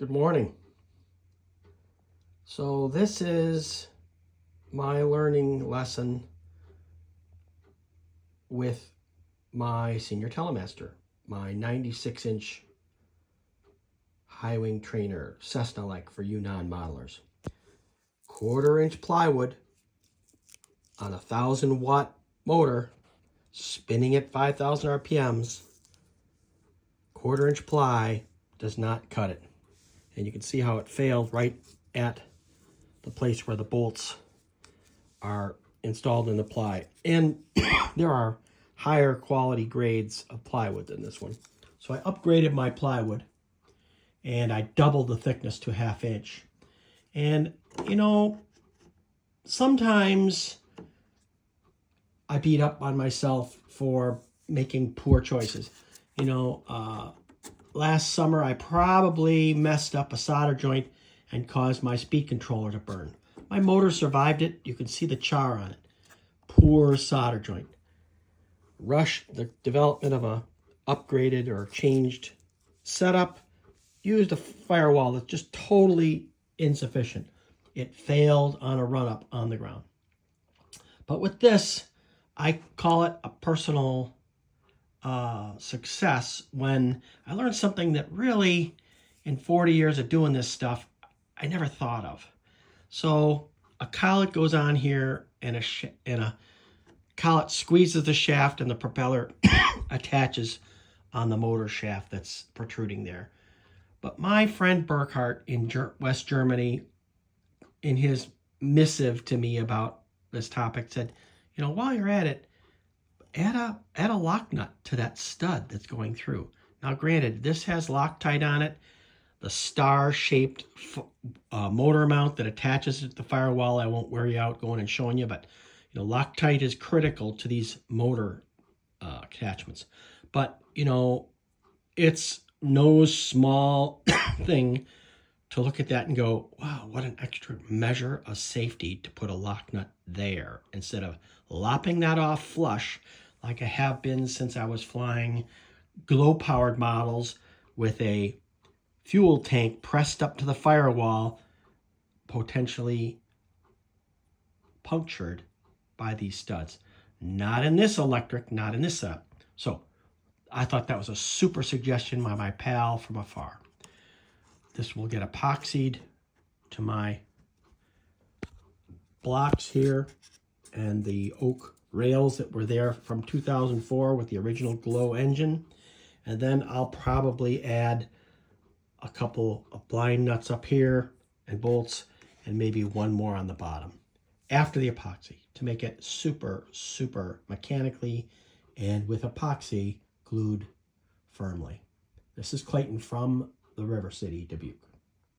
Good morning. So this is my learning lesson with my senior telemaster, my 96-inch high wing trainer, Cessna-like for you non-modelers. 1/4-inch plywood on a 1,000-watt motor, spinning at 5,000 RPMs. 1/4-inch ply does not cut it. And you can see how it failed right at the place where the bolts are installed in the ply. And there are higher quality grades of plywood than this one. So I upgraded my plywood and I doubled the thickness to 1/2 inch. And, you know, sometimes I beat up on myself for making poor choices. You know, last summer I probably messed up a solder joint and caused my speed controller to burn. My motor survived it. You can see the char on it. Poor solder joint. Rushed the development of a upgraded or changed setup. Used a firewall that's just totally insufficient. It failed on a run-up on the ground. But with this, I call it a personal success when I learned something that really, in 40 years of doing this stuff, I never thought of. So a collet goes on here and a collet squeezes the shaft and the propeller attaches on the motor shaft that's protruding there. But my friend Burkhardt in West Germany, in his missive to me about this topic, said, you know, while you're at it, add a lock nut to that stud that's going through. Now, granted, this has Loctite on it. The star-shaped motor mount that attaches to the firewall, I won't wear you out going and showing you, but you know, Loctite is critical to these motor attachments. But, you know, it's no small thing to look at that and go, wow, what an extra measure of safety to put a lock nut there instead of lopping that off flush like I have been since I was flying glow-powered models with a fuel tank pressed up to the firewall, potentially punctured by these studs. Not in this electric, not in this setup. So I thought that was a super suggestion by my pal from afar. This will get epoxied to my blocks here and the oak rails that were there from 2004 with the original glow engine. And then I'll probably add a couple of blind nuts up here and bolts and maybe one more on the bottom after the epoxy to make it super, super mechanically and with epoxy glued firmly. This is Clayton from the River City, Dubuque.